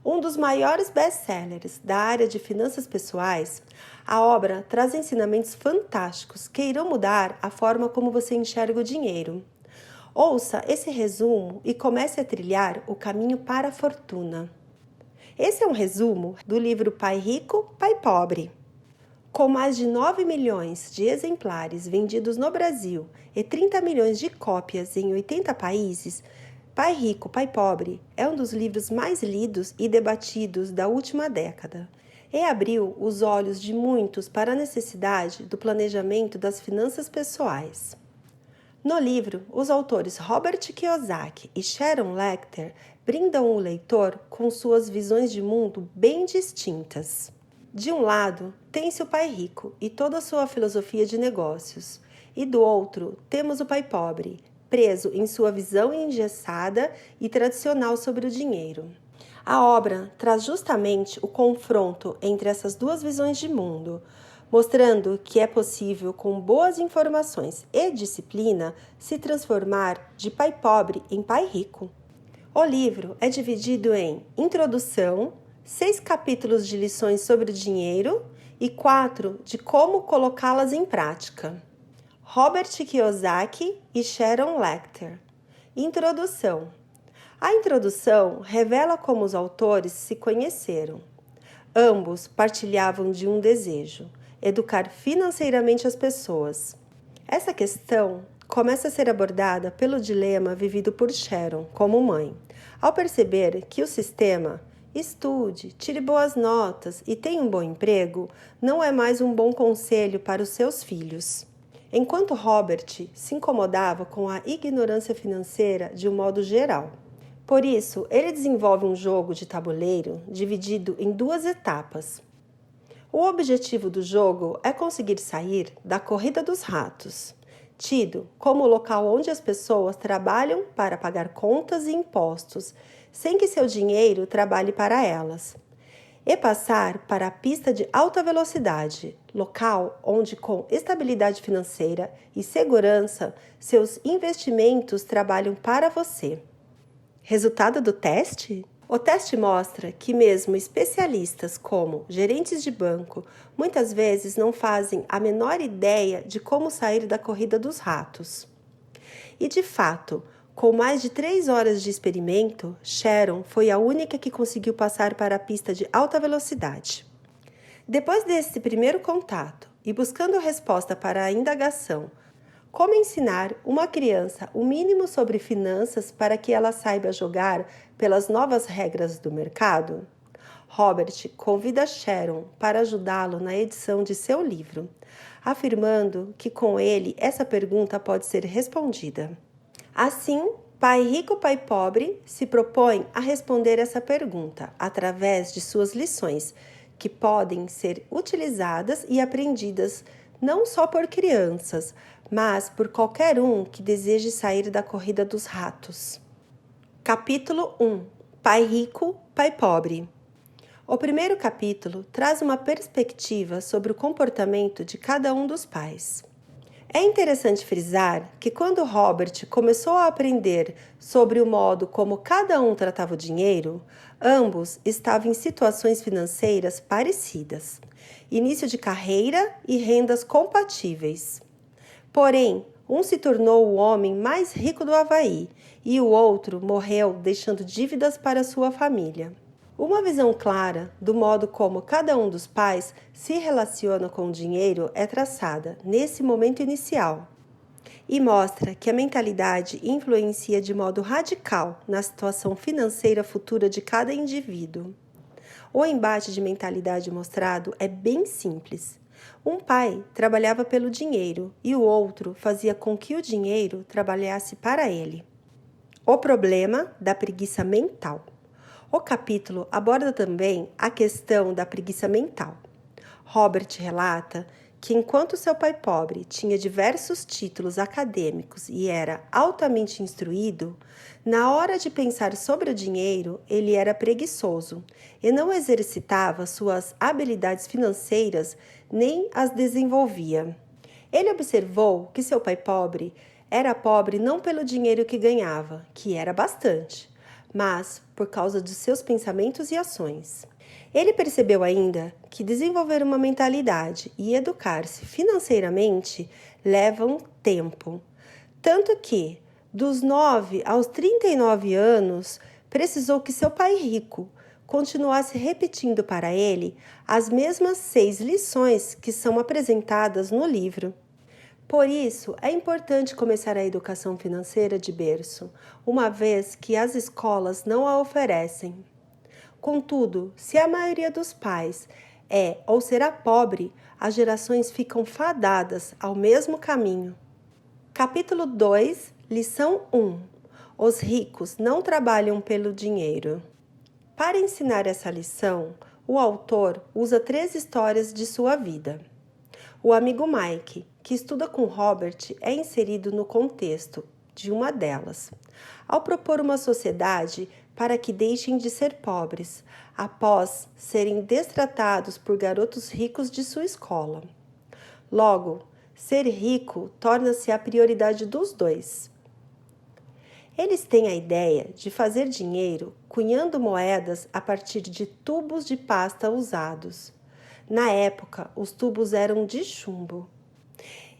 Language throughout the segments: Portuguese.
Um dos maiores best-sellers da área de finanças pessoais, a obra traz ensinamentos fantásticos que irão mudar a forma como você enxerga o dinheiro. Ouça esse resumo e comece a trilhar o caminho para a fortuna. Esse é um resumo do livro Pai Rico, Pai Pobre. Com mais de 9 milhões de exemplares vendidos no Brasil e 30 milhões de cópias em 80 países, Pai Rico, Pai Pobre é um dos livros mais lidos e debatidos da última década e abriu os olhos de muitos para a necessidade do planejamento das finanças pessoais. No livro, os autores Robert Kiyosaki e Sharon Lechter brindam o leitor com suas visões de mundo bem distintas. De um lado, tem-se o pai rico e toda a sua filosofia de negócios, e do outro, temos o pai pobre, preso em sua visão engessada e tradicional sobre o dinheiro. A obra traz justamente o confronto entre essas duas visões de mundo, mostrando que é possível, com boas informações e disciplina, se transformar de pai pobre em pai rico. O livro é dividido em introdução, 6 capítulos de lições sobre o dinheiro e 4 de como colocá-las em prática. Robert Kiyosaki e Sharon Lechter. Introdução. A introdução revela como os autores se conheceram. Ambos partilhavam de um desejo: educar financeiramente as pessoas. Essa questão começa a ser abordada pelo dilema vivido por Sharon como mãe, ao perceber que o sistema estude, tire boas notas e tenha um bom emprego não é mais um bom conselho para os seus filhos. Enquanto Robert se incomodava com a ignorância financeira de um modo geral. Por isso, ele desenvolve um jogo de tabuleiro dividido em 2 etapas. O objetivo do jogo é conseguir sair da corrida dos ratos, tido como o local onde as pessoas trabalham para pagar contas e impostos, sem que seu dinheiro trabalhe para elas, e passar para a pista de alta velocidade, local onde, com estabilidade financeira e segurança, seus investimentos trabalham para você. Resultado do teste? O teste mostra que mesmo especialistas como gerentes de banco muitas vezes não fazem a menor ideia de como sair da corrida dos ratos. E de fato, com mais de 3 horas de experimento, Sharon foi a única que conseguiu passar para a pista de alta velocidade. Depois desse primeiro contato e buscando resposta para a indagação: como ensinar uma criança o mínimo sobre finanças para que ela saiba jogar pelas novas regras do mercado? Robert convida Sharon para ajudá-lo na edição de seu livro, afirmando que com ele essa pergunta pode ser respondida. Assim, Pai Rico, Pai Pobre se propõe a responder essa pergunta através de suas lições, que podem ser utilizadas e aprendidas não só por crianças, mas por qualquer um que deseje sair da corrida dos ratos. Capítulo 1. Pai Rico, Pai Pobre. O primeiro capítulo traz uma perspectiva sobre o comportamento de cada um dos pais. É interessante frisar que quando Robert começou a aprender sobre o modo como cada um tratava o dinheiro, ambos estavam em situações financeiras parecidas, início de carreira e rendas compatíveis. Porém, um se tornou o homem mais rico do Havaí e o outro morreu deixando dívidas para sua família. Uma visão clara do modo como cada um dos pais se relaciona com o dinheiro é traçada nesse momento inicial e mostra que a mentalidade influencia de modo radical na situação financeira futura de cada indivíduo. O embate de mentalidade mostrado é bem simples. Um pai trabalhava pelo dinheiro e o outro fazia com que o dinheiro trabalhasse para ele. O problema da preguiça mental. O capítulo aborda também a questão da preguiça mental. Robert relata que enquanto seu pai pobre tinha diversos títulos acadêmicos e era altamente instruído, na hora de pensar sobre o dinheiro, ele era preguiçoso e não exercitava suas habilidades financeiras nem as desenvolvia. Ele observou que seu pai pobre era pobre não pelo dinheiro que ganhava, que era bastante, mas por causa de seus pensamentos e ações. Ele percebeu ainda que desenvolver uma mentalidade e educar-se financeiramente levam tempo, tanto que, dos 9 aos 39 anos, precisou que seu pai rico continuasse repetindo para ele as mesmas 6 lições que são apresentadas no livro. Por isso, é importante começar a educação financeira de berço, uma vez que as escolas não a oferecem. Contudo, se a maioria dos pais é ou será pobre, as gerações ficam fadadas ao mesmo caminho. Capítulo 2, lição 1. Os ricos não trabalham pelo dinheiro. Para ensinar essa lição, o autor usa 3 histórias de sua vida. O amigo Mike, que estuda com Robert, é inserido no contexto de uma delas, ao propor uma sociedade para que deixem de ser pobres, após serem destratados por garotos ricos de sua escola. Logo, ser rico torna-se a prioridade dos dois. Eles têm a ideia de fazer dinheiro cunhando moedas a partir de tubos de pasta usados. Na época, os tubos eram de chumbo.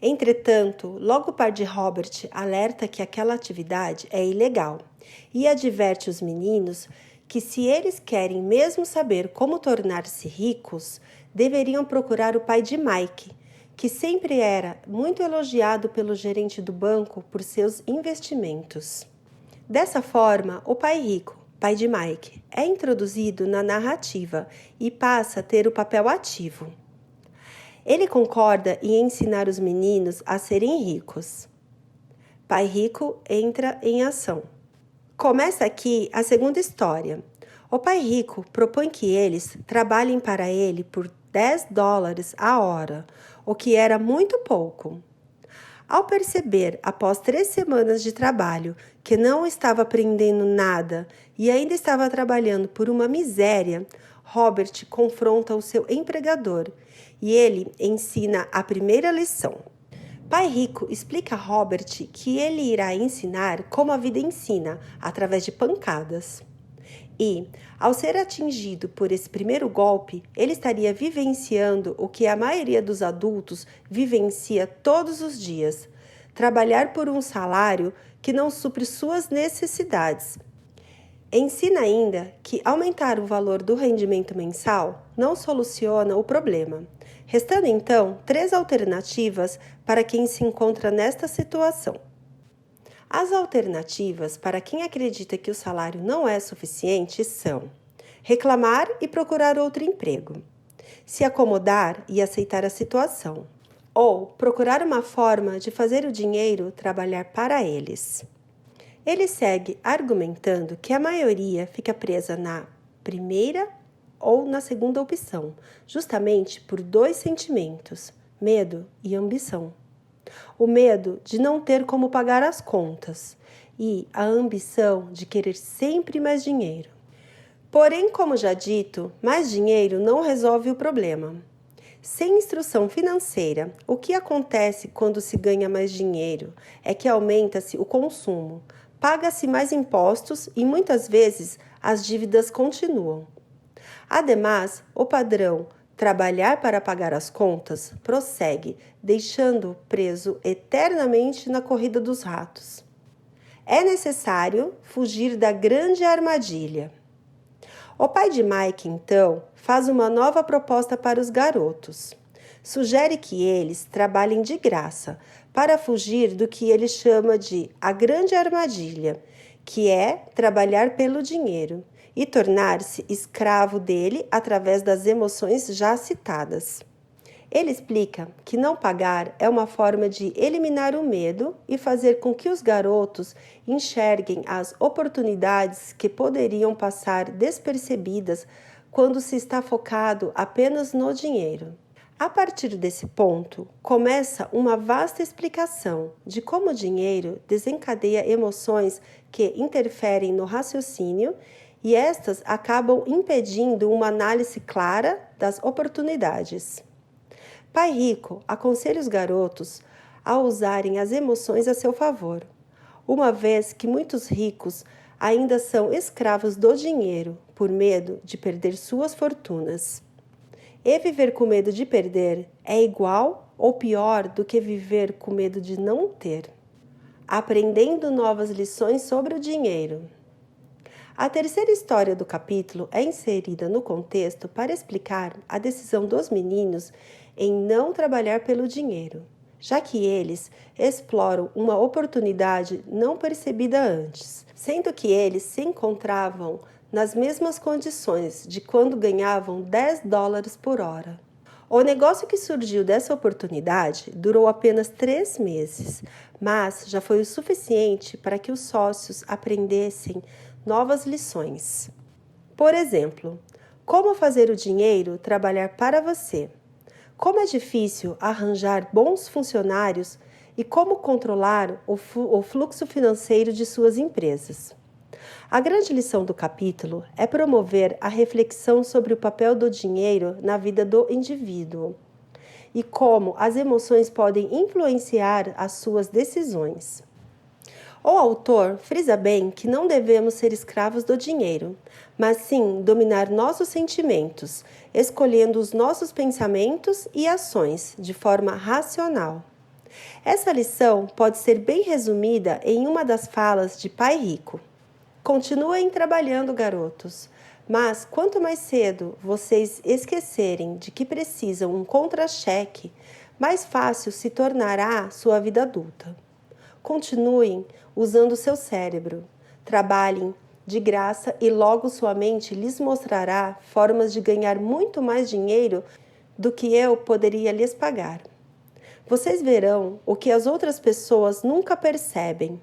Entretanto, logo o pai de Robert alerta que aquela atividade é ilegal e adverte os meninos que, se eles querem mesmo saber como tornar-se ricos, deveriam procurar o pai de Mike, que sempre era muito elogiado pelo gerente do banco por seus investimentos. Dessa forma, o pai rico, pai de Mike, é introduzido na narrativa e passa a ter o papel ativo. Ele concorda em ensinar os meninos a serem ricos. Pai rico entra em ação. Começa aqui a segunda história. O pai rico propõe que eles trabalhem para ele por $10 a hora, o que era muito pouco. Ao perceber, após 3 semanas de trabalho, que não estava aprendendo nada e ainda estava trabalhando por uma miséria, Robert confronta o seu empregador e ele ensina a primeira lição. Pai rico explica a Robert que ele irá ensinar como a vida ensina, através de pancadas. E, ao ser atingido por esse primeiro golpe, ele estaria vivenciando o que a maioria dos adultos vivencia todos os dias: trabalhar por um salário que não supre suas necessidades. Ensina ainda que aumentar o valor do rendimento mensal não soluciona o problema, restando então 3 alternativas para quem se encontra nesta situação. As alternativas para quem acredita que o salário não é suficiente são: reclamar e procurar outro emprego, se acomodar e aceitar a situação, ou procurar uma forma de fazer o dinheiro trabalhar para eles. Ele segue argumentando que a maioria fica presa na primeira ou na segunda opção, justamente por 2 sentimentos: medo e ambição. O medo de não ter como pagar as contas e a ambição de querer sempre mais dinheiro. Porém, como já dito, mais dinheiro não resolve o problema. Sem instrução financeira, o que acontece quando se ganha mais dinheiro é que aumenta-se o consumo, paga-se mais impostos e muitas vezes as dívidas continuam. Ademais, o padrão trabalhar para pagar as contas prossegue, deixando-o preso eternamente na corrida dos ratos. É necessário fugir da grande armadilha. O pai de Mike, então, faz uma nova proposta para os garotos. Sugere que eles trabalhem de graça para fugir do que ele chama de a grande armadilha, que é trabalhar pelo dinheiro e tornar-se escravo dele através das emoções já citadas. Ele explica que não pagar é uma forma de eliminar o medo e fazer com que os garotos enxerguem as oportunidades que poderiam passar despercebidas quando se está focado apenas no dinheiro. A partir desse ponto, começa uma vasta explicação de como o dinheiro desencadeia emoções que interferem no raciocínio e estas acabam impedindo uma análise clara das oportunidades. Pai Rico aconselha os garotos a usarem as emoções a seu favor, uma vez que muitos ricos ainda são escravos do dinheiro por medo de perder suas fortunas. E viver com medo de perder é igual ou pior do que viver com medo de não ter. Aprendendo novas lições sobre o dinheiro. A terceira história do capítulo é inserida no contexto para explicar a decisão dos meninos em não trabalhar pelo dinheiro, já que eles exploram uma oportunidade não percebida antes, sendo que eles se encontravam nas mesmas condições de quando ganhavam $10 por hora. O negócio que surgiu dessa oportunidade durou apenas 3 meses, mas já foi o suficiente para que os sócios aprendessem novas lições. Por exemplo, como fazer o dinheiro trabalhar para você, como é difícil arranjar bons funcionários e como controlar o fluxo financeiro de suas empresas. A grande lição do capítulo é promover a reflexão sobre o papel do dinheiro na vida do indivíduo e como as emoções podem influenciar as suas decisões. O autor frisa bem que não devemos ser escravos do dinheiro, mas sim dominar nossos sentimentos, escolhendo os nossos pensamentos e ações de forma racional. Essa lição pode ser bem resumida em uma das falas de Pai Rico. Continuem trabalhando, garotos, mas quanto mais cedo vocês esquecerem de que precisam um contra-cheque, mais fácil se tornará sua vida adulta. Continuem usando seu cérebro, trabalhem de graça e logo sua mente lhes mostrará formas de ganhar muito mais dinheiro do que eu poderia lhes pagar. Vocês verão o que as outras pessoas nunca percebem.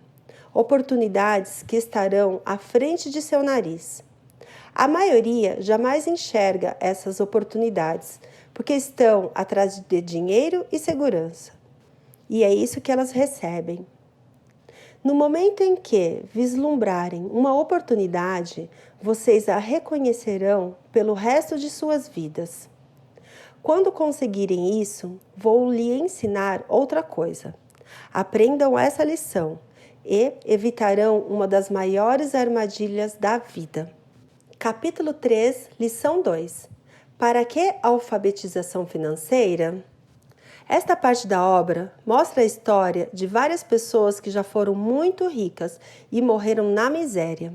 Oportunidades que estarão à frente de seu nariz. A maioria jamais enxerga essas oportunidades, porque estão atrás de dinheiro e segurança. E é isso que elas recebem. No momento em que vislumbrarem uma oportunidade, vocês a reconhecerão pelo resto de suas vidas. Quando conseguirem isso, vou lhe ensinar outra coisa. Aprendam essa lição e evitarão uma das maiores armadilhas da vida. Capítulo 3, lição 2. Para que alfabetização financeira? Esta parte da obra mostra a história de várias pessoas que já foram muito ricas e morreram na miséria,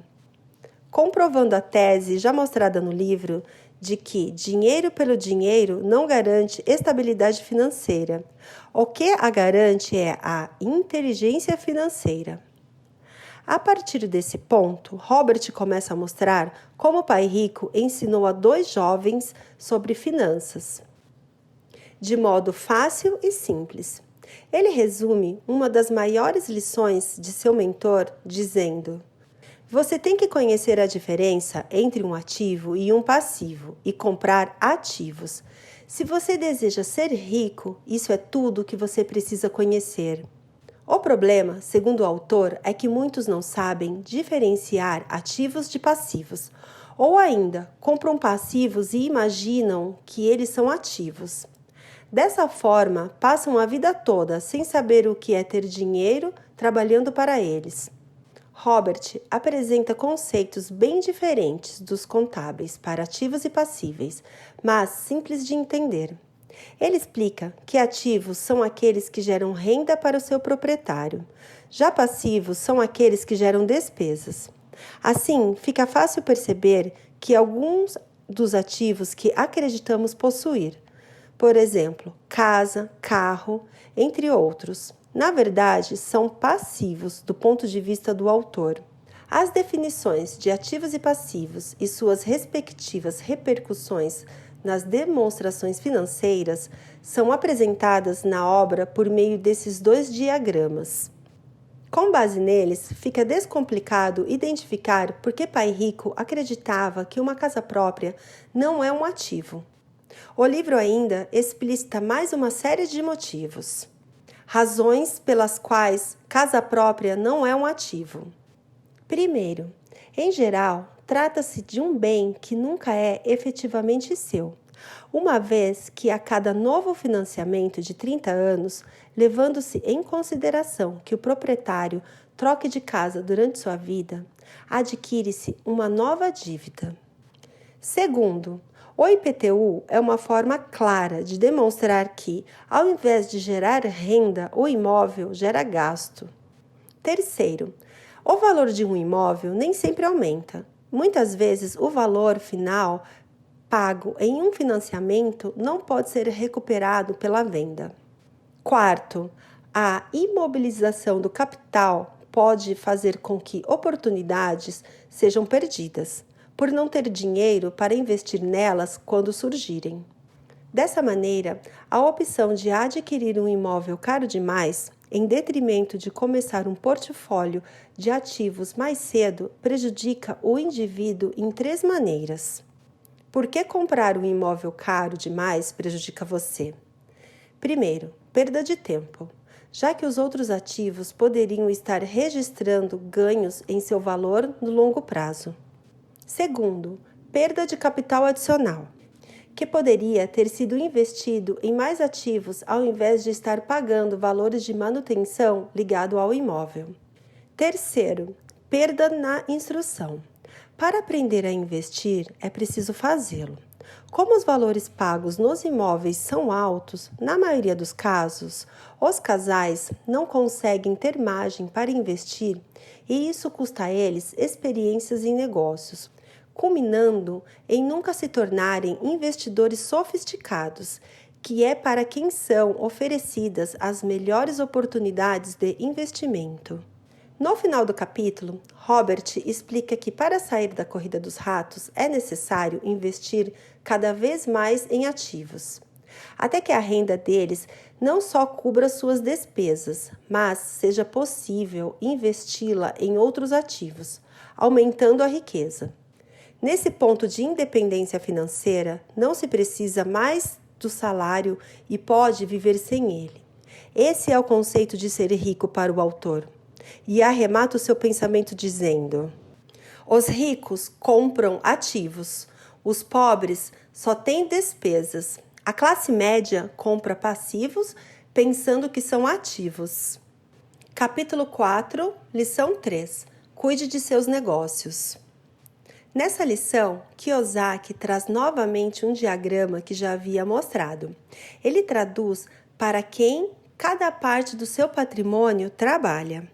comprovando a tese já mostrada no livro de que dinheiro pelo dinheiro não garante estabilidade financeira. O que a garante é a inteligência financeira. A partir desse ponto, Robert começa a mostrar como o pai rico ensinou a 2 jovens sobre finanças, de modo fácil e simples. Ele resume uma das maiores lições de seu mentor dizendo: você tem que conhecer a diferença entre um ativo e um passivo e comprar ativos. Se você deseja ser rico, isso é tudo que você precisa conhecer. O problema, segundo o autor, é que muitos não sabem diferenciar ativos de passivos, ou ainda compram passivos e imaginam que eles são ativos. Dessa forma, passam a vida toda sem saber o que é ter dinheiro trabalhando para eles. Robert apresenta conceitos bem diferentes dos contábeis para ativos e passíveis, mas simples de entender. Ele explica que ativos são aqueles que geram renda para o seu proprietário, já passivos são aqueles que geram despesas. Assim, fica fácil perceber que alguns dos ativos que acreditamos possuir, por exemplo, casa, carro, entre outros, na verdade, são passivos do ponto de vista do autor. As definições de ativos e passivos e suas respectivas repercussões nas demonstrações financeiras são apresentadas na obra por meio desses 2 diagramas. Com base neles, fica descomplicado identificar por que Pai Rico acreditava que uma casa própria não é um ativo. O livro ainda explicita mais uma série de motivos. Razões pelas quais casa própria não é um ativo. Primeiro, em geral, trata-se de um bem que nunca é efetivamente seu, uma vez que a cada novo financiamento de 30 anos, levando-se em consideração que o proprietário troque de casa durante sua vida, adquire-se uma nova dívida. Segundo, o IPTU é uma forma clara de demonstrar que, ao invés de gerar renda, o imóvel gera gasto. Terceiro, o valor de um imóvel nem sempre aumenta. Muitas vezes, o valor final pago em um financiamento não pode ser recuperado pela venda. Quarto, a imobilização do capital pode fazer com que oportunidades sejam perdidas, por não ter dinheiro para investir nelas quando surgirem. Dessa maneira, a opção de adquirir um imóvel caro demais, em detrimento de começar um portfólio de ativos mais cedo, prejudica o indivíduo em 3 maneiras. Por que comprar um imóvel caro demais prejudica você? Primeiro, perda de tempo, já que os outros ativos poderiam estar registrando ganhos em seu valor no longo prazo. Segundo, perda de capital adicional, que poderia ter sido investido em mais ativos ao invés de estar pagando valores de manutenção ligado ao imóvel. Terceiro, perda na instrução. Para aprender a investir, é preciso fazê-lo. Como os valores pagos nos imóveis são altos, na maioria dos casos, os casais não conseguem ter margem para investir e isso custa a eles experiências em negócios, culminando em nunca se tornarem investidores sofisticados, que é para quem são oferecidas as melhores oportunidades de investimento. No final do capítulo, Robert explica que para sair da corrida dos ratos é necessário investir cada vez mais em ativos, até que a renda deles não só cubra suas despesas, mas seja possível investi-la em outros ativos, aumentando a riqueza. Nesse ponto de independência financeira, não se precisa mais do salário e pode viver sem ele. Esse é o conceito de ser rico para o autor. E arremata o seu pensamento dizendo: os ricos compram ativos, os pobres só têm despesas. A classe média compra passivos pensando que são ativos. Capítulo 4, lição 3. Cuide de seus negócios. Nessa lição, Kiyosaki traz novamente um diagrama que já havia mostrado. Ele traduz para quem cada parte do seu patrimônio trabalha.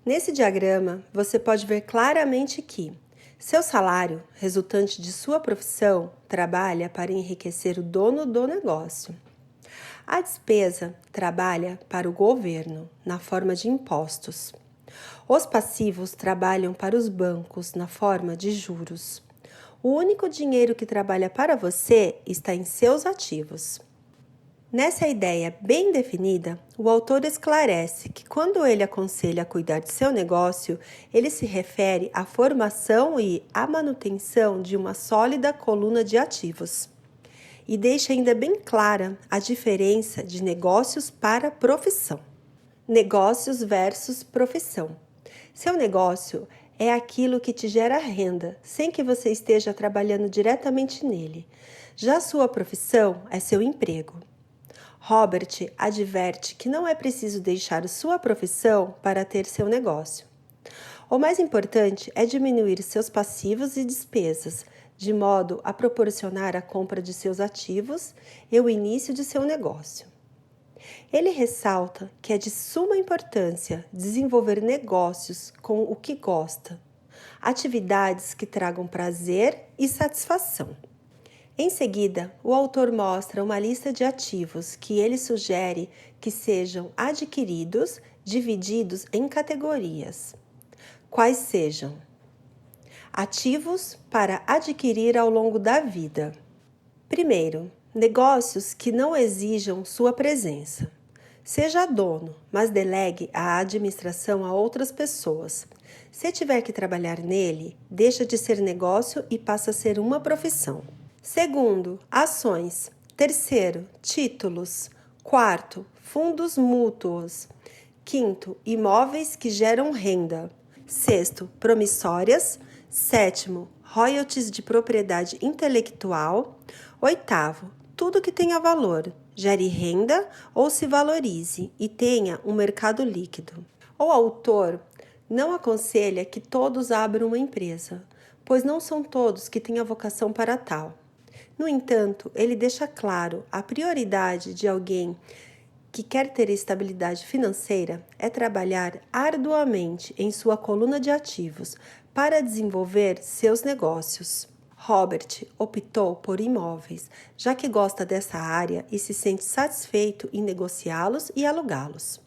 Nesse diagrama, você pode ver claramente que seu salário, resultante de sua profissão, trabalha para enriquecer o dono do negócio. A despesa trabalha para o governo, na forma de impostos. Os passivos trabalham para os bancos, na forma de juros. O único dinheiro que trabalha para você está em seus ativos. Nessa ideia bem definida, o autor esclarece que quando ele aconselha a cuidar de seu negócio, ele se refere à formação e à manutenção de uma sólida coluna de ativos. E deixa ainda bem clara a diferença de negócios para profissão. Negócios versus profissão. Seu negócio é aquilo que te gera renda, sem que você esteja trabalhando diretamente nele. Já sua profissão é seu emprego. Robert adverte que não é preciso deixar sua profissão para ter seu negócio. O mais importante é diminuir seus passivos e despesas, de modo a proporcionar a compra de seus ativos e o início de seu negócio. Ele ressalta que é de suma importância desenvolver negócios com o que gosta, atividades que tragam prazer e satisfação. Em seguida, o autor mostra uma lista de ativos que ele sugere que sejam adquiridos, divididos em categorias. Quais sejam? Ativos para adquirir ao longo da vida. Primeiro, negócios que não exijam sua presença. Seja dono, mas delegue a administração a outras pessoas. Se tiver que trabalhar nele, deixa de ser negócio e passa a ser uma profissão. Segundo, ações. Terceiro, títulos. Quarto, fundos mútuos. Quinto, imóveis que geram renda. Sexto, promissórias. Sétimo, royalties de propriedade intelectual. Oitavo, tudo que tenha valor, gere renda ou se valorize e tenha um mercado líquido. O autor Não aconselha que todos abram uma empresa, pois não são todos que têm a vocação para tal. No entanto, ele deixa claro a prioridade de alguém que quer ter estabilidade financeira é trabalhar arduamente em sua coluna de ativos para desenvolver seus negócios. Robert optou por imóveis, já que gosta dessa área e se sente satisfeito em negociá-los e alugá-los.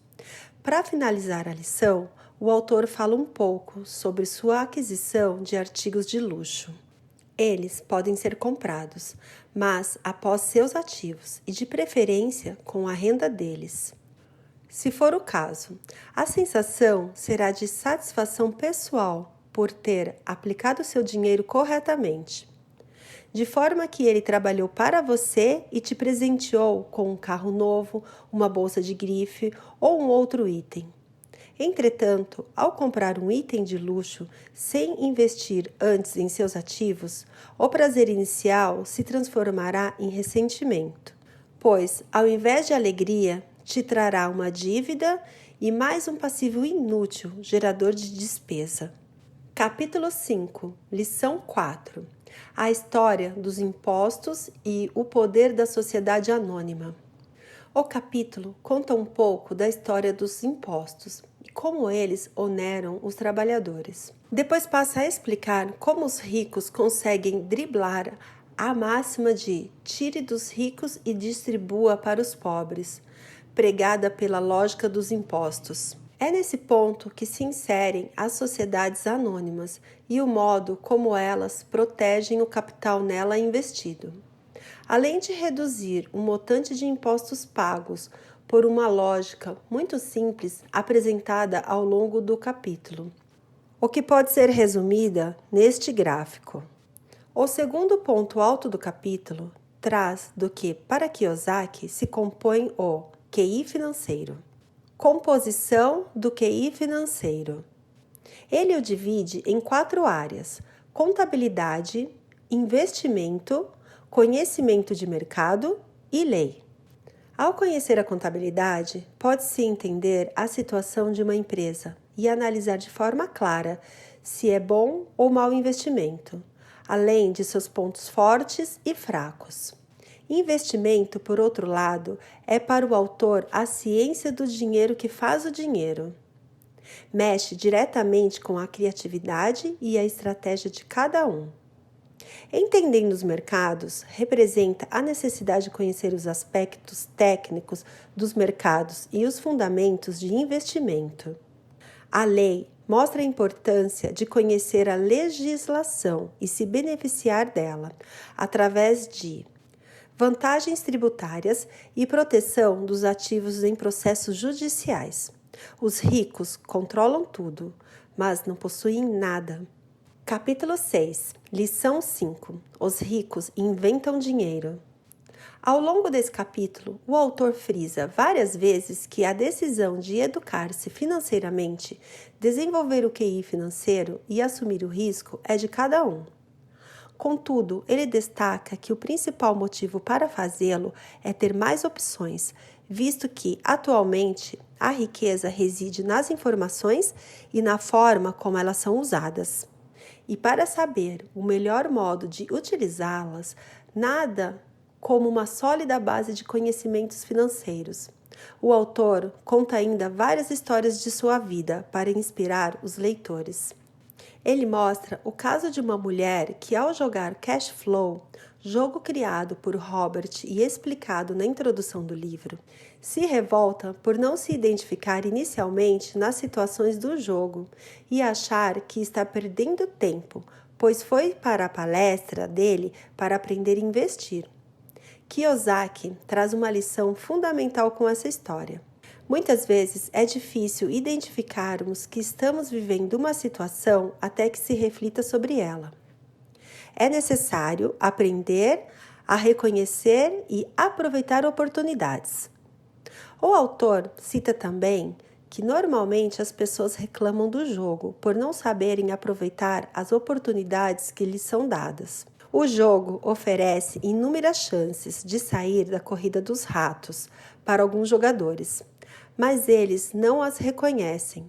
Para finalizar a lição, o autor fala um pouco sobre sua aquisição de artigos de luxo. Eles podem ser comprados, mas após seus ativos e de preferência com a renda deles. Se for o caso, a sensação será de satisfação pessoal por ter aplicado seu dinheiro corretamente, de forma que ele trabalhou para você e te presenteou com um carro novo, uma bolsa de grife ou um outro item. Entretanto, ao comprar um item de luxo sem investir antes em seus ativos, o prazer inicial se transformará em ressentimento, pois, ao invés de alegria, te trará uma dívida e mais um passivo inútil, gerador de despesa. Capítulo 5, Lição 4. A história dos impostos e o poder da sociedade anônima. O capítulo conta um pouco da história dos impostos e como eles oneram os trabalhadores. Depois passa a explicar como os ricos conseguem driblar a máxima de tire dos ricos e distribua para os pobres, pregada pela lógica dos impostos. É nesse ponto que se inserem as sociedades anônimas e o modo como elas protegem o capital nela investido. Além de reduzir o montante de impostos pagos por uma lógica muito simples apresentada ao longo do capítulo, o que pode ser resumida neste gráfico. O segundo ponto alto do capítulo traz do que, para Kiyosaki, se compõe o QI financeiro. Composição do QI financeiro. Ele o divide em 4 áreas: contabilidade, investimento, conhecimento de mercado e lei. Ao conhecer a contabilidade, pode-se entender a situação de uma empresa e analisar de forma clara se é bom ou mau investimento, além de seus pontos fortes e fracos. Investimento, por outro lado, é para o autor a ciência do dinheiro que faz o dinheiro. Mexe diretamente com a criatividade e a estratégia de cada um. Entendendo os mercados, representa a necessidade de conhecer os aspectos técnicos dos mercados e os fundamentos de investimento. A lei mostra a importância de conhecer a legislação e se beneficiar dela, através de vantagens tributárias e proteção dos ativos em processos judiciais. Os ricos controlam tudo, mas não possuem nada. Capítulo 6, Lição 5. Os ricos inventam dinheiro. Ao longo desse capítulo, o autor frisa várias vezes que a decisão de educar-se financeiramente, desenvolver o QI financeiro e assumir o risco é de cada um. Contudo, ele destaca que o principal motivo para fazê-lo é ter mais opções, visto que, atualmente, a riqueza reside nas informações e na forma como elas são usadas. E para saber o melhor modo de utilizá-las, nada como uma sólida base de conhecimentos financeiros. O autor conta ainda várias histórias de sua vida para inspirar os leitores. Ele mostra o caso de uma mulher que, ao jogar Cash Flow, jogo criado por Robert e explicado na introdução do livro, se revolta por não se identificar inicialmente nas situações do jogo e achar que está perdendo tempo, pois foi para a palestra dele para aprender a investir. Kiyosaki traz uma lição fundamental com essa história. Muitas vezes é difícil identificarmos que estamos vivendo uma situação até que se reflita sobre ela. É necessário aprender a reconhecer e aproveitar oportunidades. O autor cita também que normalmente as pessoas reclamam do jogo por não saberem aproveitar as oportunidades que lhes são dadas. O jogo oferece inúmeras chances de sair da corrida dos ratos para alguns jogadores, mas eles não as reconhecem.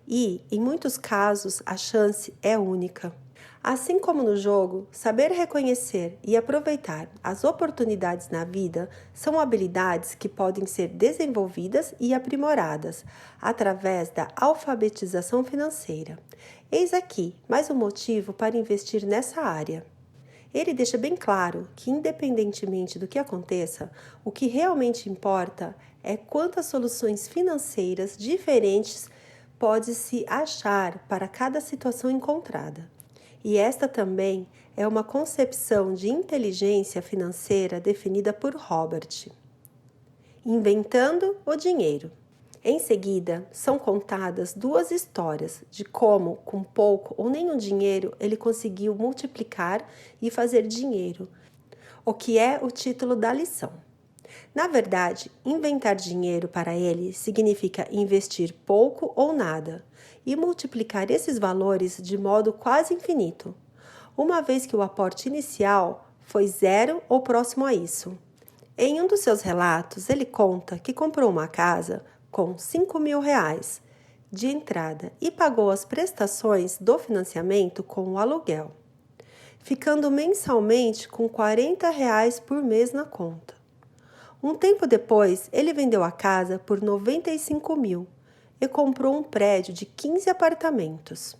e, em muitos casos, a chance é única. Assim como no jogo, saber reconhecer e aproveitar as oportunidades na vida são habilidades que podem ser desenvolvidas e aprimoradas através da alfabetização financeira. Eis aqui mais um motivo para investir nessa área. Ele deixa bem claro que, independentemente do que aconteça, o que realmente importa é quantas soluções financeiras diferentes pode se achar para cada situação encontrada. E esta também é uma concepção de inteligência financeira definida por Robert. Inventando o dinheiro. Em seguida, são contadas duas histórias de como, com pouco ou nenhum dinheiro, ele conseguiu multiplicar e fazer dinheiro, o que é o título da lição. Na verdade, inventar dinheiro para ele significa investir pouco ou nada e multiplicar esses valores de modo quase infinito, uma vez que o aporte inicial foi zero ou próximo a isso. Em um dos seus relatos, ele conta que comprou uma casa com R$5.000 de entrada e pagou as prestações do financiamento com o aluguel, ficando mensalmente com R$40 por mês na conta. Um tempo depois, ele vendeu a casa por R$95.000 e comprou um prédio de 15 apartamentos.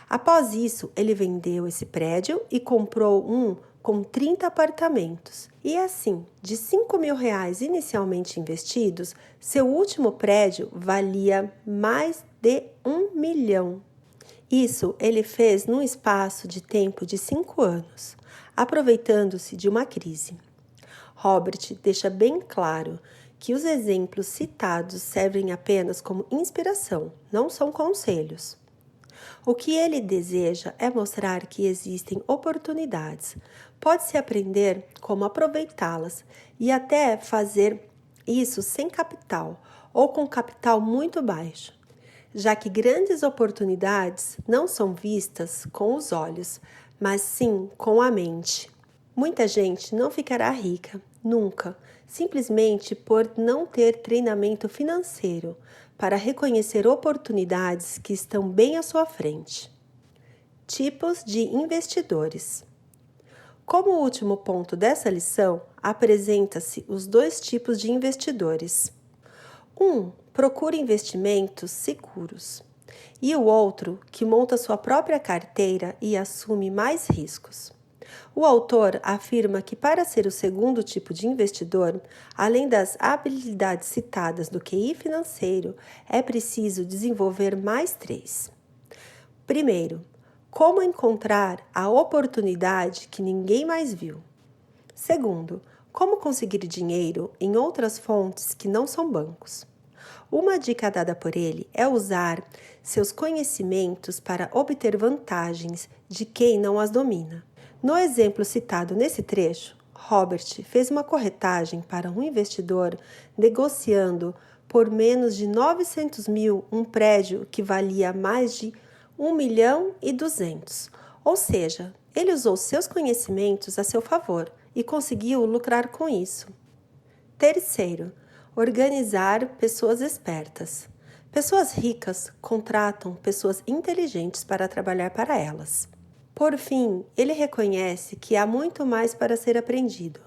Após isso, ele vendeu esse prédio e comprou um com 30 apartamentos. E assim, de R$5.000 inicialmente investidos, seu último prédio valia mais de R$1 milhão. Isso ele fez num espaço de tempo de 5 anos, aproveitando-se de uma crise. Robert deixa bem claro que os exemplos citados servem apenas como inspiração, não são conselhos. O que ele deseja é mostrar que existem oportunidades. Pode-se aprender como aproveitá-las e até fazer isso sem capital ou com capital muito baixo, já que grandes oportunidades não são vistas com os olhos, mas sim com a mente. Muita gente não ficará rica, nunca, simplesmente por não ter treinamento financeiro para reconhecer oportunidades que estão bem à sua frente. Tipos de investidores. Como último ponto dessa lição, apresenta-se os dois tipos de investidores. Um procura investimentos seguros e o outro que monta sua própria carteira e assume mais riscos. O autor afirma que para ser o segundo tipo de investidor, além das habilidades citadas do QI financeiro, é preciso desenvolver mais 3. Primeiro, como encontrar a oportunidade que ninguém mais viu. Segundo, como conseguir dinheiro em outras fontes que não são bancos. Uma dica dada por ele é usar seus conhecimentos para obter vantagens de quem não as domina. No exemplo citado nesse trecho, Robert fez uma corretagem para um investidor negociando por menos de R$900.000 um prédio que valia mais de R$1.200.000. Ou seja, ele usou seus conhecimentos a seu favor e conseguiu lucrar com isso. Terceiro, organizar pessoas espertas. Pessoas ricas contratam pessoas inteligentes para trabalhar para elas. Por fim, ele reconhece que há muito mais para ser aprendido,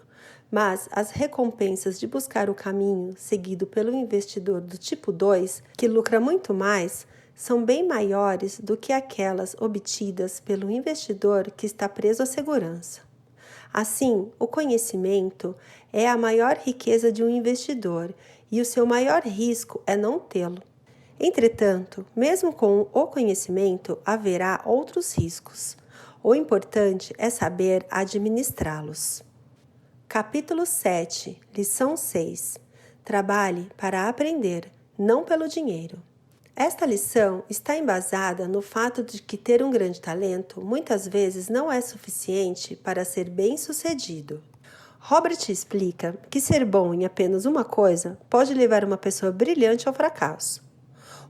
mas as recompensas de buscar o caminho seguido pelo investidor do tipo 2, que lucra muito mais, são bem maiores do que aquelas obtidas pelo investidor que está preso à segurança. Assim, o conhecimento é a maior riqueza de um investidor e o seu maior risco é não tê-lo. Entretanto, mesmo com o conhecimento, haverá outros riscos. O importante é saber administrá-los. Capítulo 7, lição 6. Trabalhe para aprender, não pelo dinheiro. Esta lição está embasada no fato de que ter um grande talento muitas vezes não é suficiente para ser bem-sucedido. Robert explica que ser bom em apenas uma coisa pode levar uma pessoa brilhante ao fracasso.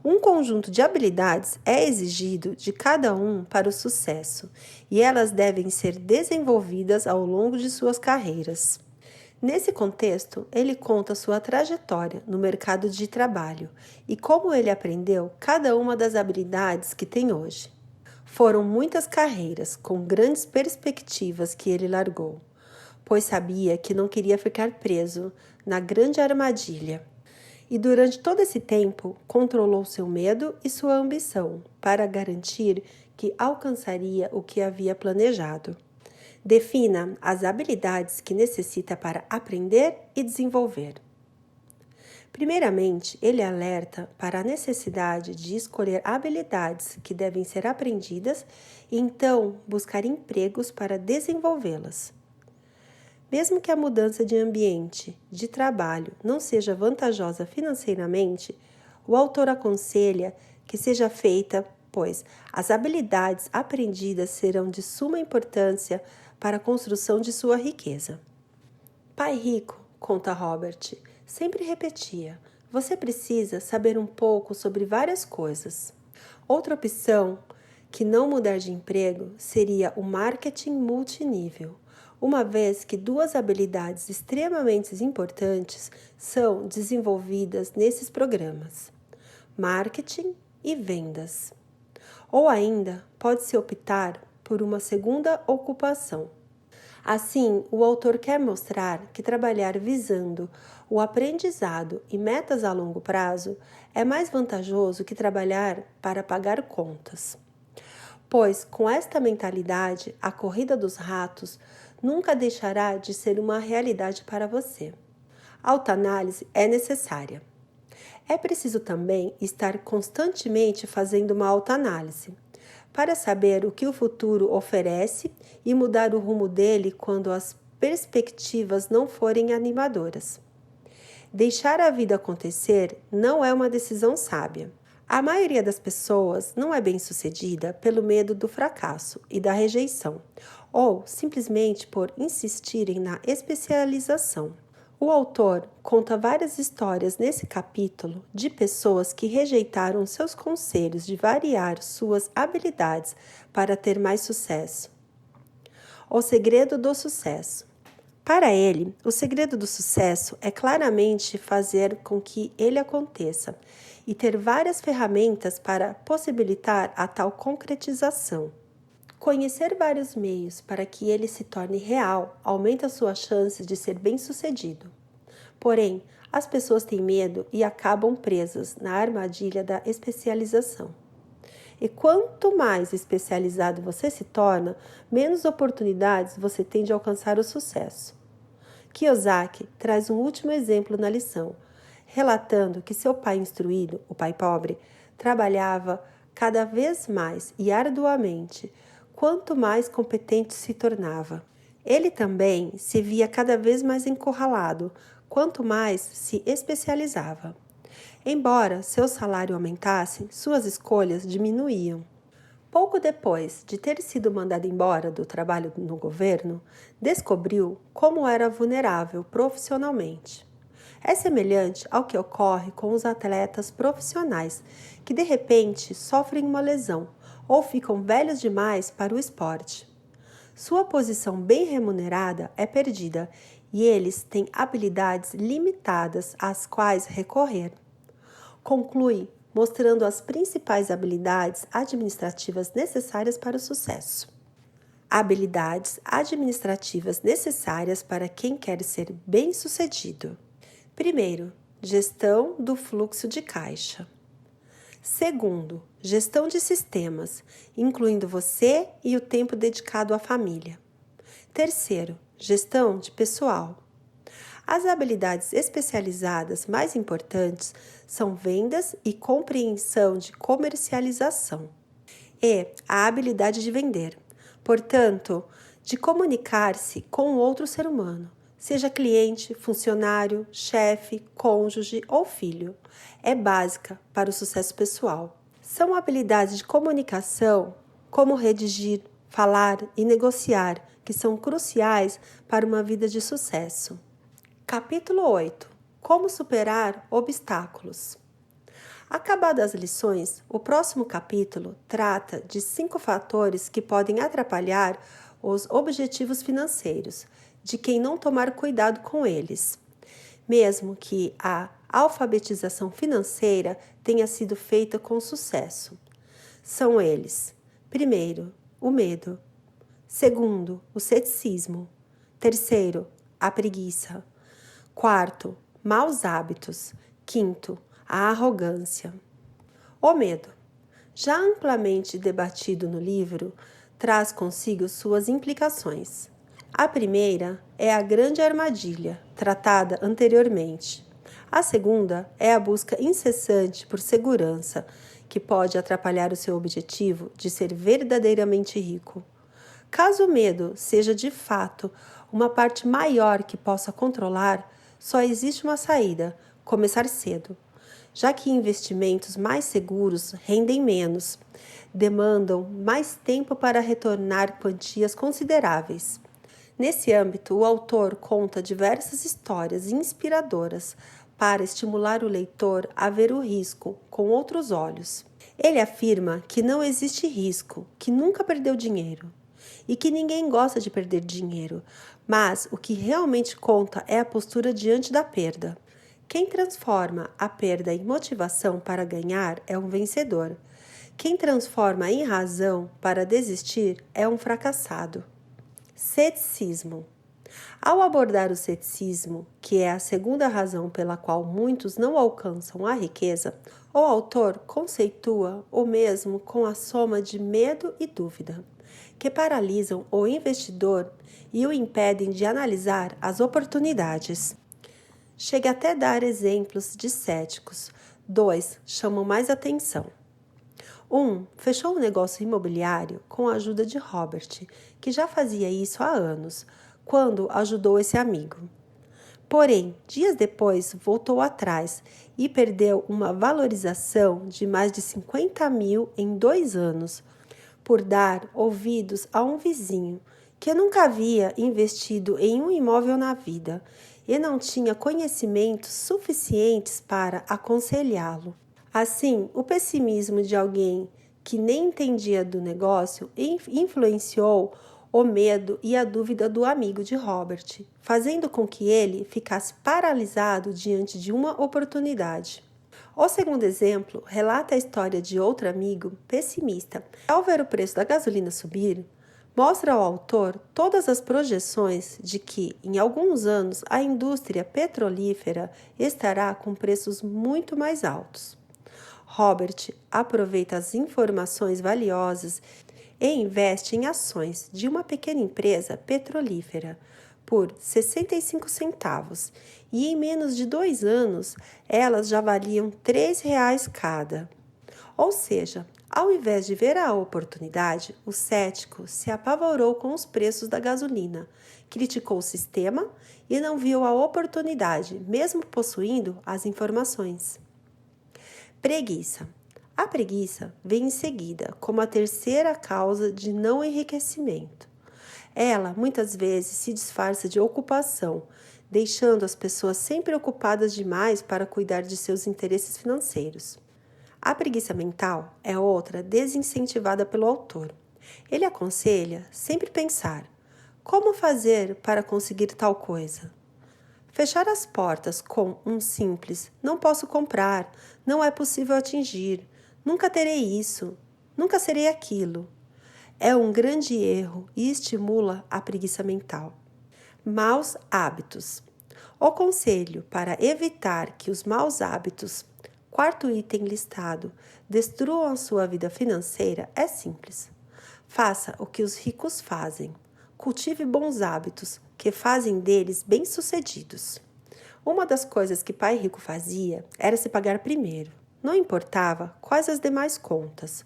Um conjunto de habilidades é exigido de cada um para o sucesso e elas devem ser desenvolvidas ao longo de suas carreiras. Nesse contexto, ele conta sua trajetória no mercado de trabalho e como ele aprendeu cada uma das habilidades que tem hoje. Foram muitas carreiras com grandes perspectivas que ele largou, pois sabia que não queria ficar preso na grande armadilha. E durante todo esse tempo, controlou seu medo e sua ambição para garantir que alcançaria o que havia planejado. Defina as habilidades que necessita para aprender e desenvolver. Primeiramente, ele alerta para a necessidade de escolher habilidades que devem ser aprendidas e então buscar empregos para desenvolvê-las. Mesmo que a mudança de ambiente de trabalho não seja vantajosa financeiramente, o autor aconselha que seja feita, pois as habilidades aprendidas serão de suma importância para a construção de sua riqueza. Pai rico, conta Robert, sempre repetia: você precisa saber um pouco sobre várias coisas. Outra opção que não mudar de emprego seria o marketing multinível, uma vez que duas habilidades extremamente importantes são desenvolvidas nesses programas: marketing e vendas. Ou ainda, pode-se optar por uma segunda ocupação. Assim, o autor quer mostrar que trabalhar visando o aprendizado e metas a longo prazo é mais vantajoso que trabalhar para pagar contas. Pois, com esta mentalidade, a corrida dos ratos nunca deixará de ser uma realidade para você. Autoanálise é necessária. É preciso também estar constantemente fazendo uma autoanálise, para saber o que o futuro oferece e mudar o rumo dele quando as perspectivas não forem animadoras. Deixar a vida acontecer não é uma decisão sábia. A maioria das pessoas não é bem-sucedida pelo medo do fracasso e da rejeição, ou simplesmente por insistirem na especialização. O autor conta várias histórias nesse capítulo de pessoas que rejeitaram seus conselhos de variar suas habilidades para ter mais sucesso. O segredo do sucesso. Para ele, o segredo do sucesso é claramente fazer com que ele aconteça e ter várias ferramentas para possibilitar a tal concretização. Conhecer vários meios para que ele se torne real aumenta suas chances de ser bem-sucedido. Porém, as pessoas têm medo e acabam presas na armadilha da especialização. E quanto mais especializado você se torna, menos oportunidades você tem de alcançar o sucesso. Kiyosaki traz um último exemplo na lição, relatando que seu pai instruído, o pai pobre, trabalhava cada vez mais e arduamente, quanto mais competente se tornava. Ele também se via cada vez mais encurralado, quanto mais se especializava. Embora seu salário aumentasse, suas escolhas diminuíam. Pouco depois de ter sido mandado embora do trabalho no governo, descobriu como era vulnerável profissionalmente. É semelhante ao que ocorre com os atletas profissionais, que de repente sofrem uma lesão ou ficam velhos demais para o esporte. Sua posição bem remunerada é perdida e eles têm habilidades limitadas às quais recorrer. Conclui mostrando as principais habilidades administrativas necessárias para o sucesso. Habilidades administrativas necessárias para quem quer ser bem-sucedido. Primeiro, gestão do fluxo de caixa. Segundo, gestão de sistemas, incluindo você e o tempo dedicado à família. Terceiro, gestão de pessoal. As habilidades especializadas mais importantes são vendas e compreensão de comercialização. E a habilidade de vender, portanto, de comunicar-se com outro ser humano, seja cliente, funcionário, chefe, cônjuge ou filho, é básica para o sucesso pessoal. São habilidades de comunicação, como redigir, falar e negociar, que são cruciais para uma vida de sucesso. Capítulo 8. Como superar obstáculos. Acabadas as lições, o próximo capítulo trata de 5 fatores que podem atrapalhar os objetivos financeiros, de quem não tomar cuidado com eles, mesmo que a alfabetização financeira tenha sido feita com sucesso. São eles: primeiro, o medo; segundo, o ceticismo; terceiro, a preguiça; quarto, maus hábitos; quinto, a arrogância. O medo, já amplamente debatido no livro, traz consigo suas implicações. A primeira é a grande armadilha, tratada anteriormente. A segunda é a busca incessante por segurança, que pode atrapalhar o seu objetivo de ser verdadeiramente rico. Caso o medo seja de fato uma parte maior que possa controlar, só existe uma saída: começar cedo, já que investimentos mais seguros rendem menos, demandam mais tempo para retornar quantias consideráveis. Nesse âmbito, o autor conta diversas histórias inspiradoras para estimular o leitor a ver o risco com outros olhos. Ele afirma que não existe risco, que nunca perdeu dinheiro e que ninguém gosta de perder dinheiro, mas o que realmente conta é a postura diante da perda. Quem transforma a perda em motivação para ganhar é um vencedor. Quem transforma em razão para desistir é um fracassado. Ceticismo. Ao abordar o ceticismo, que é a segunda razão pela qual muitos não alcançam a riqueza, o autor conceitua o mesmo com a soma de medo e dúvida, que paralisam o investidor e o impedem de analisar as oportunidades. Chega até a dar exemplos de céticos. 2 chamam mais atenção. 1 fechou um negócio imobiliário com a ajuda de Robert, que já fazia isso há anos, quando ajudou esse amigo. Porém, dias depois, voltou atrás e perdeu uma valorização de mais de 50 mil em 2 anos, por dar ouvidos a um vizinho que nunca havia investido em um imóvel na vida e não tinha conhecimentos suficientes para aconselhá-lo. Assim, o pessimismo de alguém que nem entendia do negócio influenciou o medo e a dúvida do amigo de Robert, fazendo com que ele ficasse paralisado diante de uma oportunidade. O segundo exemplo relata a história de outro amigo pessimista. Ao ver o preço da gasolina subir, mostra ao autor todas as projeções de que, em alguns anos, a indústria petrolífera estará com preços muito mais altos. Robert aproveita as informações valiosas e investe em ações de uma pequena empresa petrolífera por 65 centavos e em menos de 2 anos elas já valiam R$3 cada. Ou seja, ao invés de ver a oportunidade, o cético se apavorou com os preços da gasolina, criticou o sistema e não viu a oportunidade, mesmo possuindo as informações. Preguiça. A preguiça vem em seguida como a terceira causa de não enriquecimento. Ela muitas vezes se disfarça de ocupação, deixando as pessoas sempre ocupadas demais para cuidar de seus interesses financeiros. A preguiça mental é outra desincentivada pelo autor. Ele aconselha sempre pensar: como fazer para conseguir tal coisa? Fechar as portas com um simples "não posso comprar", "não é possível atingir", "nunca terei isso", "nunca serei aquilo", é um grande erro e estimula a preguiça mental. Maus hábitos. O conselho para evitar que os maus hábitos, quarto item listado, destruam a sua vida financeira é simples. Faça o que os ricos fazem. Cultive bons hábitos que fazem deles bem-sucedidos. Uma das coisas que pai rico fazia era se pagar primeiro. Não importava quais as demais contas,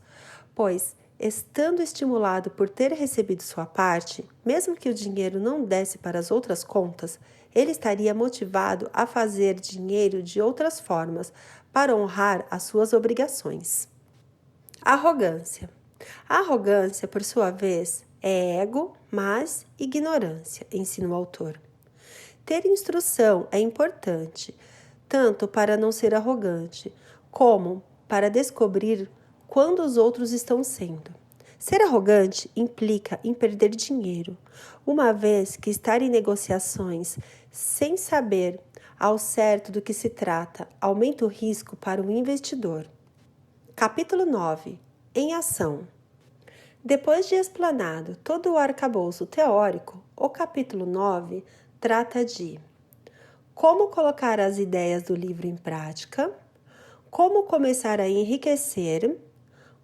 pois, estando estimulado por ter recebido sua parte, mesmo que o dinheiro não desse para as outras contas, ele estaria motivado a fazer dinheiro de outras formas para honrar as suas obrigações. Arrogância. A arrogância, por sua vez, é ego, mas ignorância, ensina o autor. Ter instrução é importante, tanto para não ser arrogante, como para descobrir quando os outros estão sendo. Ser arrogante implica em perder dinheiro, uma vez que estar em negociações sem saber ao certo do que se trata aumenta o risco para o investidor. Capítulo 9. Em ação. Depois de explanado todo o arcabouço teórico, o capítulo 9 trata de como colocar as ideias do livro em prática, como começar a enriquecer,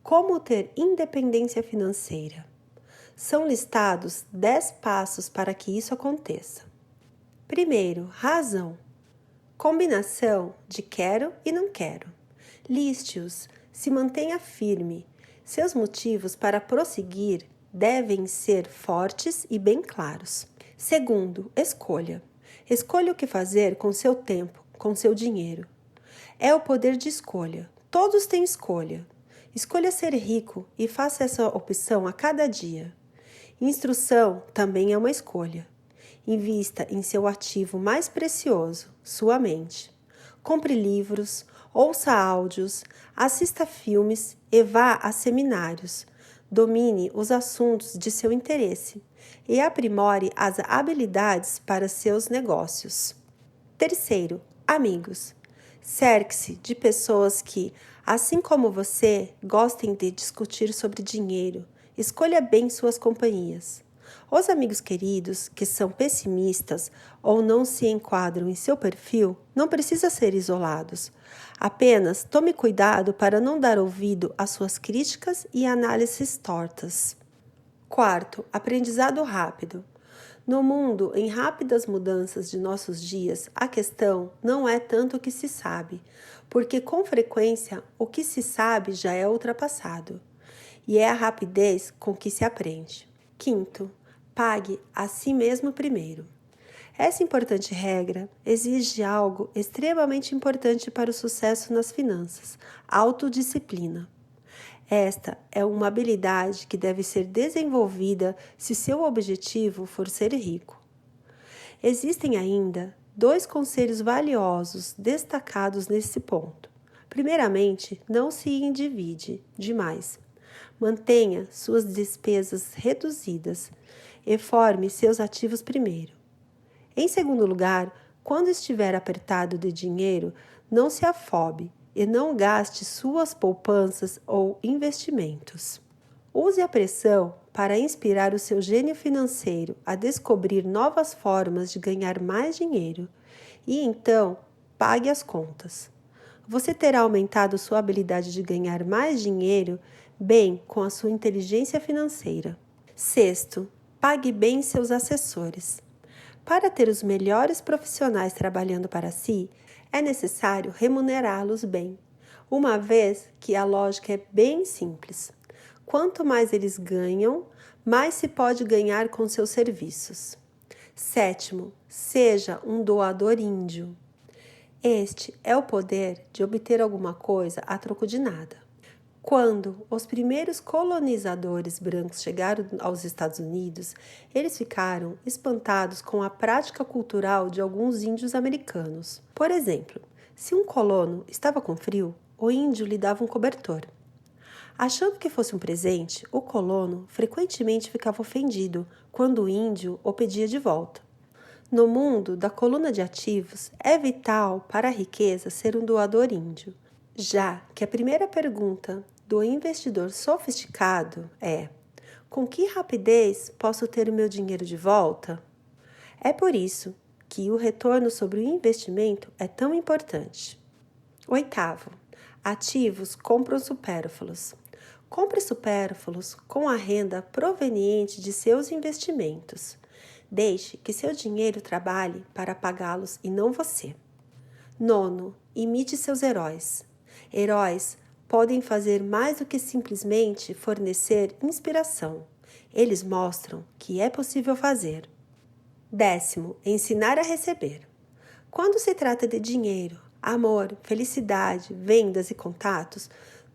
como ter independência financeira. São listados 10 passos para que isso aconteça. Primeiro, razão. Combinação de quero e não quero. Liste-os, se mantenha firme. Seus motivos para prosseguir devem ser fortes e bem claros. Segundo, escolha. Escolha o que fazer com seu tempo, com seu dinheiro. É o poder de escolha. Todos têm escolha. Escolha ser rico e faça essa opção a cada dia. Instrução também é uma escolha. Invista em seu ativo mais precioso, sua mente. Compre livros, ouça áudios, assista filmes e vá a seminários. Domine os assuntos de seu interesse e aprimore as habilidades para seus negócios. Terceiro, amigos. Cerque-se de pessoas que, assim como você, gostem de discutir sobre dinheiro. Escolha bem suas companhias. Os amigos queridos que são pessimistas ou não se enquadram em seu perfil não precisam ser isolados. Apenas tome cuidado para não dar ouvido às suas críticas e análises tortas. Quarto, aprendizado rápido. No mundo em rápidas mudanças de nossos dias, a questão não é tanto o que se sabe, porque com frequência o que se sabe já é ultrapassado, e é a rapidez com que se aprende. Quinto, pague a si mesmo primeiro. Essa importante regra exige algo extremamente importante para o sucesso nas finanças: autodisciplina. Esta é uma habilidade que deve ser desenvolvida se seu objetivo for ser rico. Existem ainda 2 conselhos valiosos destacados nesse ponto. Primeiramente, não se endivide demais. Mantenha suas despesas reduzidas e forme seus ativos primeiro. Em segundo lugar, quando estiver apertado de dinheiro, não se afobe e não gaste suas poupanças ou investimentos. Use a pressão para inspirar o seu gênio financeiro a descobrir novas formas de ganhar mais dinheiro e então pague as contas. Você terá aumentado sua habilidade de ganhar mais dinheiro bem com a sua inteligência financeira. Sexto, pague bem seus assessores. Para ter os melhores profissionais trabalhando para si, é necessário remunerá-los bem, uma vez que a lógica é bem simples. Quanto mais eles ganham, mais se pode ganhar com seus serviços. Sétimo, seja um doador índio. Este é o poder de obter alguma coisa a troco de nada. Quando os primeiros colonizadores brancos chegaram aos Estados Unidos, eles ficaram espantados com a prática cultural de alguns índios americanos. Por exemplo, se um colono estava com frio, o índio lhe dava um cobertor. Achando que fosse um presente, o colono frequentemente ficava ofendido quando o índio o pedia de volta. No mundo da coluna de ativos, é vital para a riqueza ser um doador índio, já que a primeira pergunta do investidor sofisticado é: com que rapidez posso ter o meu dinheiro de volta? É por isso que o retorno sobre o investimento é tão importante. Oitavo, ativos compram supérfluos. Compre supérfluos com a renda proveniente de seus investimentos. Deixe que seu dinheiro trabalhe para pagá-los e não você. Nono, imite seus heróis. Heróis podem fazer mais do que simplesmente fornecer inspiração. Eles mostram que é possível fazer. Décimo, ensinar a receber. Quando se trata de dinheiro, amor, felicidade, vendas e contatos,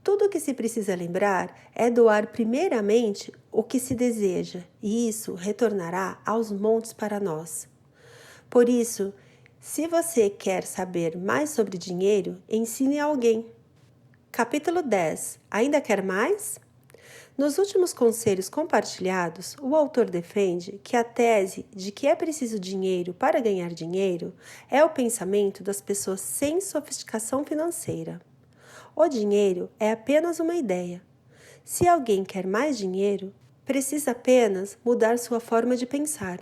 tudo o que se precisa lembrar é doar primeiramente o que se deseja, e isso retornará aos montes para nós. Por isso, se você quer saber mais sobre dinheiro, ensine a alguém. Capítulo 10. Ainda quer mais? Nos últimos conselhos compartilhados, o autor defende que a tese de que é preciso dinheiro para ganhar dinheiro é o pensamento das pessoas sem sofisticação financeira. O dinheiro é apenas uma ideia. Se alguém quer mais dinheiro, precisa apenas mudar sua forma de pensar.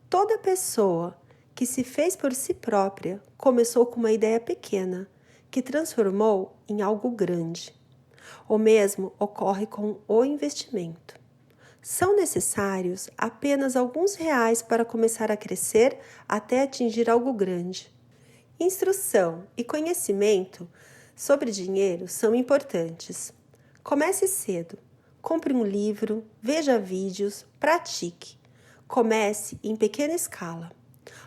Toda pessoa que se fez por si própria começou com uma ideia pequena, que transformou em algo grande. O mesmo ocorre com o investimento. São necessários apenas alguns reais para começar a crescer até atingir algo grande. Instrução e conhecimento sobre dinheiro são importantes. Comece cedo. Compre um livro, veja vídeos, pratique. Comece em pequena escala.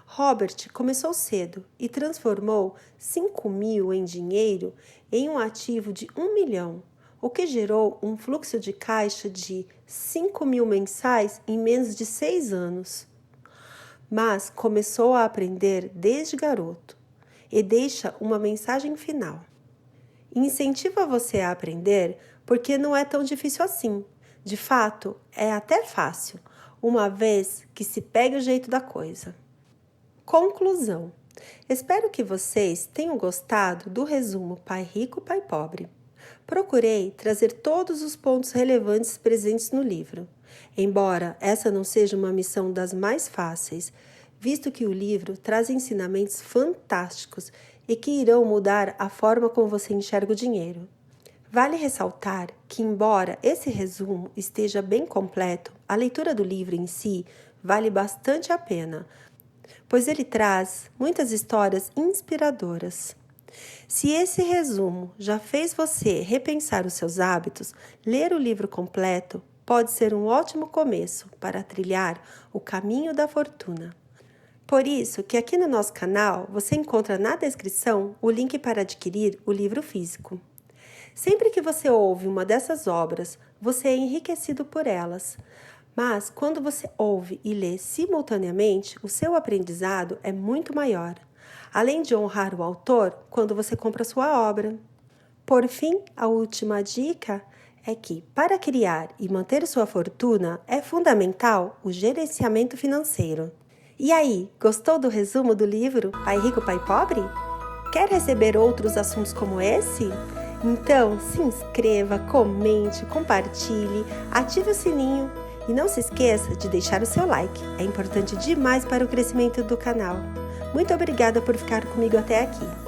Robert começou cedo e transformou 5.000 em dinheiro em um ativo de 1 milhão, o que gerou um fluxo de caixa de 5.000 mensais em menos de 6 anos. Mas começou a aprender desde garoto e deixa uma mensagem final. Incentiva você a aprender porque não é tão difícil assim. De fato, é até fácil, uma vez que se pegue o jeito da coisa. Conclusão. Espero que vocês tenham gostado do resumo Pai Rico, Pai Pobre. Procurei trazer todos os pontos relevantes presentes no livro, embora essa não seja uma missão das mais fáceis, visto que o livro traz ensinamentos fantásticos e que irão mudar a forma como você enxerga o dinheiro. Vale ressaltar que, embora esse resumo esteja bem completo, a leitura do livro em si vale bastante a pena, pois ele traz muitas histórias inspiradoras. Se esse resumo já fez você repensar os seus hábitos, ler o livro completo pode ser um ótimo começo para trilhar o caminho da fortuna. Por isso que aqui no nosso canal você encontra na descrição o link para adquirir o livro físico. Sempre que você ouve uma dessas obras, você é enriquecido por elas. Mas quando você ouve e lê simultaneamente, o seu aprendizado é muito maior, além de honrar o autor quando você compra sua obra. Por fim, a última dica é que, para criar e manter sua fortuna, é fundamental o gerenciamento financeiro. E aí, gostou do resumo do livro Pai Rico, Pai Pobre? Quer receber outros assuntos como esse? Então, se inscreva, comente, compartilhe, ative o sininho. E não se esqueça de deixar o seu like, é importante demais para o crescimento do canal. Muito obrigada por ficar comigo até aqui.